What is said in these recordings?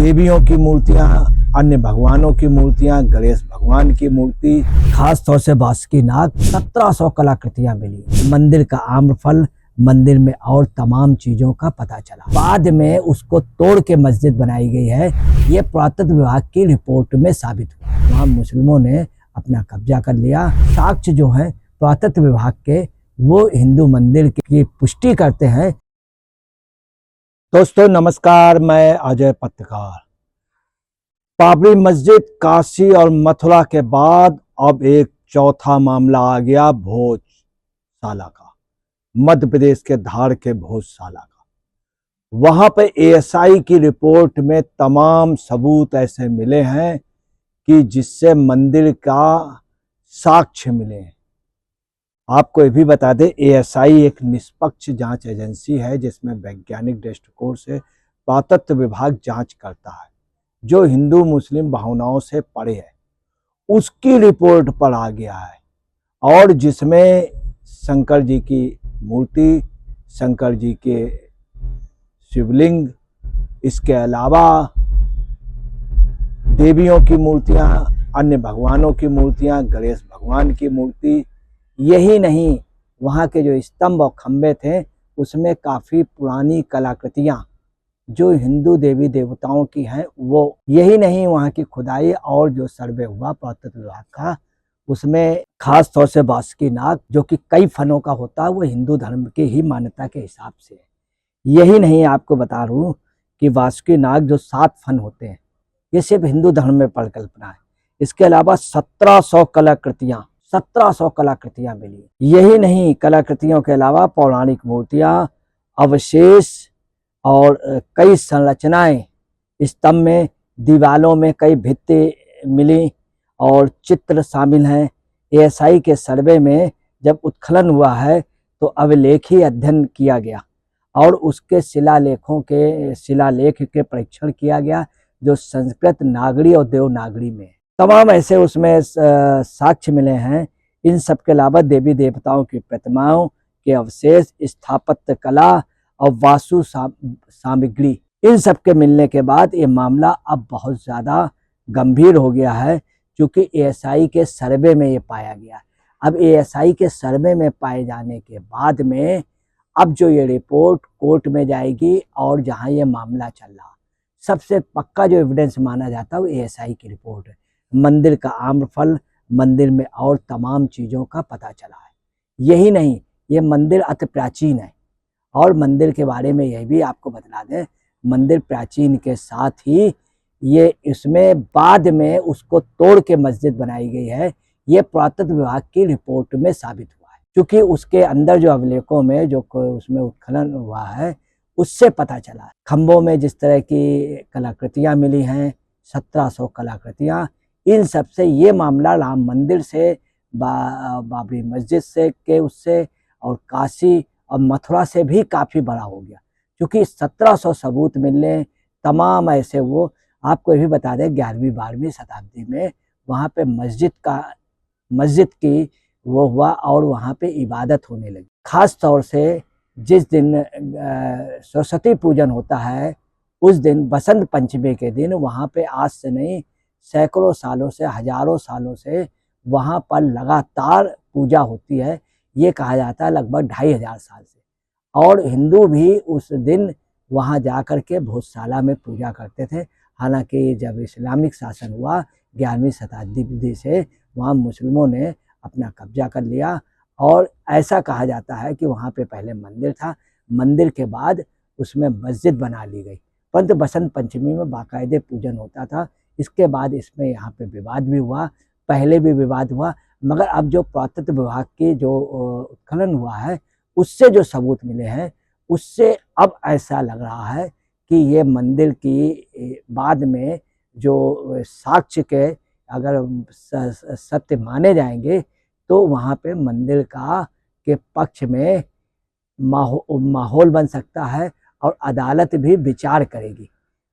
देवियों की मूर्तियां, अन्य भगवानों की मूर्तियां, गणेश भगवान की मूर्ति, खास तौर से बासुकीनाग, 1700 कलाकृतियां मिली। मंदिर का आम्रफल, मंदिर में और तमाम चीजों का पता चला। बाद में उसको तोड़ के मस्जिद बनाई गई है, ये पुरातत्व विभाग की रिपोर्ट में साबित हुआ। वहाँ मुस्लिमों ने अपना कब्जा कर लिया। साक्ष्य जो है पुरातत्व विभाग के, वो हिंदू मंदिर की पुष्टि करते हैं। दोस्तों नमस्कार, मैं अजय पत्रकार। बाबरी मस्जिद, काशी और मथुरा के बाद अब एक चौथा मामला आ गया भोजशाला का, मध्य प्रदेश के धार के भोजशाला का। वहां पे एएसआई की रिपोर्ट में तमाम सबूत ऐसे मिले हैं कि जिससे मंदिर का साक्ष्य मिले हैं। आपको ये भी बता दें, एएसआई एक निष्पक्ष जांच एजेंसी है जिसमें वैज्ञानिक दृष्टिकोण से पुरातत्व विभाग जांच करता है, जो हिंदू मुस्लिम भावनाओं से परे है। उसकी रिपोर्ट पर आ गया है, और जिसमें शंकर जी की मूर्ति, शंकर जी के शिवलिंग, इसके अलावा देवियों की मूर्तियां, अन्य भगवानों की मूर्तियां, गणेश भगवान की मूर्ति, यही नहीं, वहाँ के जो स्तंभ और खंबे थे उसमें काफ़ी पुरानी कलाकृतियाँ जो हिंदू देवी देवताओं की हैं, वो, यही नहीं, वहाँ की खुदाई और जो सर्वे हुआ पुरातत्व विभाग का, उसमें खास तौर से बासुकीनाग जो कि कई फनों का होता है, वो हिंदू धर्म की ही मान्यता के हिसाब से है। यही नहीं, आपको बता रहा हूँ कि बासुकीनाग जो 7 फन होते हैं, ये सिर्फ हिंदू धर्म में परिकल्पना है। इसके अलावा 1700 कलाकृतियां मिली। यही नहीं, कलाकृतियों के अलावा पौराणिक मूर्तियां, अवशेष और कई संरचनाएं, स्तंभ में, दीवालों में कई भित्ति मिली और चित्र शामिल हैं। एएसआई के सर्वे में जब उत्खनन हुआ है तो अभिलेखी अध्ययन किया गया और उसके शिलालेख के परीक्षण किया गया, जो संस्कृत नागरी और देवनागरी में तमाम ऐसे उसमें साक्ष्य मिले हैं। इन सब के अलावा देवी देवताओं की प्रतिमाओं के अवशेष, स्थापत्य कला और वास्तु सामग्री, इन सब के मिलने के बाद ये मामला अब बहुत ज़्यादा गंभीर हो गया है, क्योंकि एएसआई के सर्वे में ये पाया गया। अब एएसआई के सर्वे में पाए जाने के बाद में अब जो ये रिपोर्ट कोर्ट में जाएगी, और जहाँ ये मामला चल रहा, सबसे पक्का जो एविडेंस माना जाता है वो एएसआई की रिपोर्ट है। मंदिर का आम्रफल, मंदिर में और तमाम चीज़ों का पता चला है। यही नहीं, ये मंदिर अति प्राचीन है, और मंदिर के बारे में यह भी आपको बता दें, मंदिर प्राचीन के साथ ही ये इसमें बाद में उसको तोड़ के मस्जिद बनाई गई है, ये पुरातत्व विभाग की रिपोर्ट में साबित हुआ है। क्योंकि उसके अंदर जो अभिलेखों में जो उसमें उत्खनन हुआ है, उससे पता चला। खम्भों में जिस तरह की कलाकृतियाँ मिली हैं, 1700 कलाकृतियाँ, इन सब से ये मामला राम मंदिर से, बाबरी मस्जिद से के उससे, और काशी और मथुरा से भी काफ़ी बड़ा हो गया, क्योंकि 1700 सबूत मिलने तमाम ऐसे। वो आपको ये भी बता दें, 11वीं-12वीं शताब्दी में वहाँ पे मस्जिद की वो हुआ, और वहाँ पे इबादत होने लगी। ख़ास तौर से जिस दिन सरस्वती पूजन होता है, उस दिन बसंत पंचमी के दिन वहाँ पे आज से नहीं, सैकड़ों सालों से, हजारों सालों से वहाँ पर लगातार पूजा होती है। ये कहा जाता है लगभग 2500 साल से। और हिंदू भी उस दिन वहाँ जाकर के भोजशाला में पूजा करते थे। हालांकि जब इस्लामिक शासन हुआ 11वीं शताब्दी से, वहाँ मुस्लिमों ने अपना कब्जा कर लिया, और ऐसा कहा जाता है कि वहाँ पे पहले मंदिर था, मंदिर के बाद उसमें मस्जिद बना ली गई, परंतु बसंत पंचमी में बाकायदे पूजन होता था। इसके बाद इसमें यहाँ पे विवाद भी हुआ, पहले भी विवाद हुआ, मगर अब जो पुरातत्व विभाग की जो उत्खनन हुआ है, उससे जो सबूत मिले हैं, उससे अब ऐसा लग रहा है कि ये मंदिर की बाद में जो साक्ष्य के अगर सत्य माने जाएंगे, तो वहाँ पे मंदिर के पक्ष में माहौल बन सकता है, और अदालत भी विचार करेगी,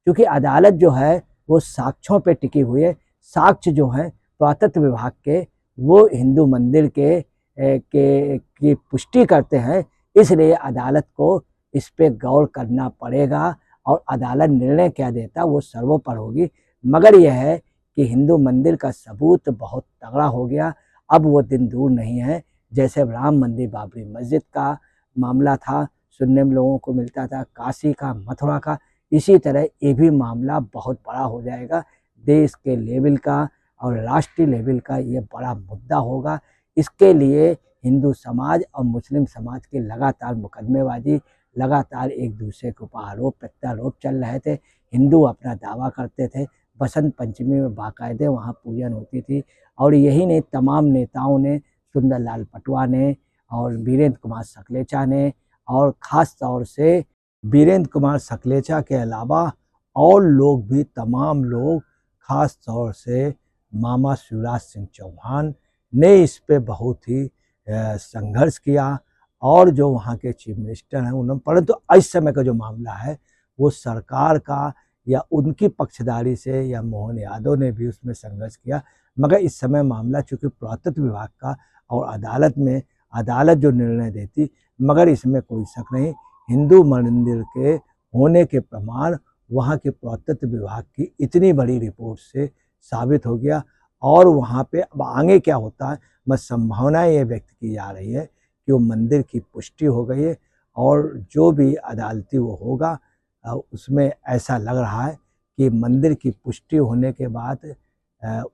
क्योंकि अदालत जो है वो साक्ष्यों पे टिकी हुई है। साक्ष्य जो है पुरातत्व विभाग के, वो हिंदू मंदिर की पुष्टि करते हैं, इसलिए अदालत को इस पे गौर करना पड़ेगा, और अदालत निर्णय क्या देता वो सर्वोपरि होगी। मगर यह है कि हिंदू मंदिर का सबूत बहुत तगड़ा हो गया। अब वो दिन दूर नहीं है, जैसे राम मंदिर बाबरी मस्जिद का मामला था, सुनने में लोगों को मिलता था, काशी का, मथुरा का, इसी तरह ये भी मामला बहुत बड़ा हो जाएगा। देश के लेवल का और राष्ट्रीय लेवल का ये बड़ा मुद्दा होगा। इसके लिए हिंदू समाज और मुस्लिम समाज के लगातार मुकदमेबाजी, लगातार एक दूसरे के ऊपर आरोप प्रत्यारोप चल रहे थे। हिंदू अपना दावा करते थे, बसंत पंचमी में बाकायदे वहाँ पूजन होती थी। और यही नहीं, तमाम नेताओं ने, सुंदरलाल पटवा ने और वीरेंद्र कुमार सकलेचा ने, और ख़ास तौर से वीरेंद्र कुमार सकलेचा के अलावा और लोग भी, तमाम लोग, ख़ास तौर से मामा शिवराज सिंह चौहान ने इस पे बहुत ही संघर्ष किया। और जो वहाँ के चीफ मिनिस्टर हैं उन्होंने, परंतु इस समय का जो मामला है वो सरकार का या उनकी पक्षधारी से या मोहन यादव ने भी उसमें संघर्ष किया। मगर इस समय मामला चूँकि पुरातत्व विभाग का और अदालत में, अदालत जो निर्णय देती, मगर इसमें कोई शक नहीं, हिंदू मंदिर के होने के प्रमाण वहाँ के पुरातत्व विभाग की इतनी बड़ी रिपोर्ट से साबित हो गया। और वहाँ पे अब आगे क्या होता है, मैं संभावनाएं ये व्यक्त की जा रही है कि वो मंदिर की पुष्टि हो गई है, और जो भी अदालती वो होगा उसमें ऐसा लग रहा है कि मंदिर की पुष्टि होने के बाद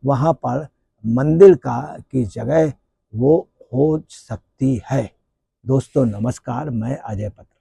वहाँ पर मंदिर की जगह वो हो सकती है। दोस्तों नमस्कार, मैं अजय पत्र।